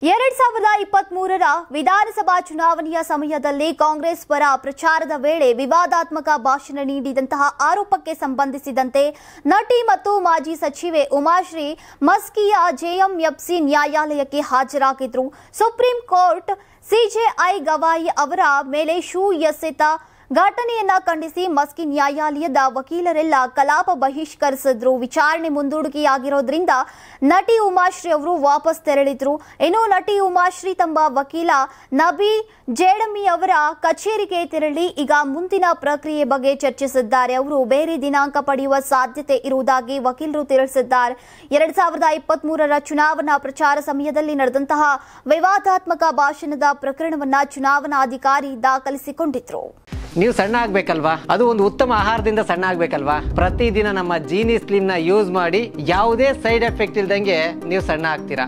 2023ರ ವಿಧಾನಸಭಾ ಚುನಾವಣೆಯ ಸಮಯದಲ್ಲಿ ಕಾಂಗ್ರೆಸ್ ಪರ ಪ್ರಚಾರದ ವೇಳೆ ವಿವಾದಾತ್ಮಕ ಭಾಷಣ ನೀಡಿದಂತಹ ಆರೋಪಕ್ಕೆ ಸಂಬಂಧಿಸಿದಂತೆ ನಟಿ ಮತ್ತು ಮಾಜಿ ಸಚಿವೆ ಉಮಾಶ್ರೀ ಮಸ್ಕಿಯ ಜೆಎಂಎಫ್ಸಿ ನ್ಯಾಯಾಲಯಕ್ಕೆ ಹಾಜರಾಗಿದ್ರು. ಸುಪ್ರೀಂ ಕೋರ್ಟ್ ಸಿಜೆಐ ಗವಾಯಿ ಅವರ ಮೇಲೆ ಶೂ ಎಸೆತ ಘಟನೆಯನ್ನ ಖಂಡಿಸಿ ಮಸ್ಕಿ ನ್ಯಾಯಾಲಯದ ವಕೀಲರೆಲ್ಲ ಕಲಾಪ ಬಹಿಷ್ಕರಿಸಿದ್ರು. ವಿಚಾರಣೆ ಮುಂದೂಡಿಕೆಯಾಗಿರೋದ್ರಿಂದ ನಟಿ ಉಮಾಶ್ರೀ ಅವರು ವಾಪಸ್ ತೆರಳಿದ್ರು. ಇನ್ನು ನಟಿ ಉಮಾಶ್ರೀ ತಮ್ಮ ವಕೀಲ ನಬಿ ಜೇಡಮಿ ಅವರ ಕಚೇರಿಗೆ ತೆರಳಿ ಈಗ ಮುಂದಿನ ಪ್ರಕ್ರಿಯೆ ಬಗ್ಗೆ ಚರ್ಚಿಸಿದ್ದಾರೆ. ಅವರು ಬೇರೆ ದಿನಾಂಕ ಪಡೆಯುವ ಸಾಧ್ಯತೆ ಇರುವುದಾಗಿ ವಕೀಲರು ತಿಳಿಸಿದ್ದಾರೆ. 2023ರ ಚುನಾವಣಾ ಪ್ರಚಾರ ಸಮಯದಲ್ಲಿ ನಡೆದಂತಹ ವಿವಾದಾತ್ಮಕ ಭಾಷಣದ ಪ್ರಕರಣವನ್ನ ಚುನಾವಣಾಧಿಕಾರಿ ದಾಖಲಿಸಿಕೊಂಡಿದ್ರು. ನೀವು ಸಣ್ಣ ಆಗ್ಬೇಕಲ್ವಾ? ಅದು ಒಂದು ಉತ್ತಮ ಆಹಾರದಿಂದ ಸಣ್ಣ ಆಗ್ಬೇಕಲ್ವಾ? ಪ್ರತಿದಿನ ನಮ್ಮ ಜೀನಿ ಸ್ಲಿಮ್ ನ ಯೂಸ್ ಮಾಡಿ ಯಾವುದೇ ಸೈಡ್ ಎಫೆಕ್ಟ್ ಇಲ್ದಂಗೆ ನೀವು ಸಣ್ಣ ಆಗ್ತೀರಾ.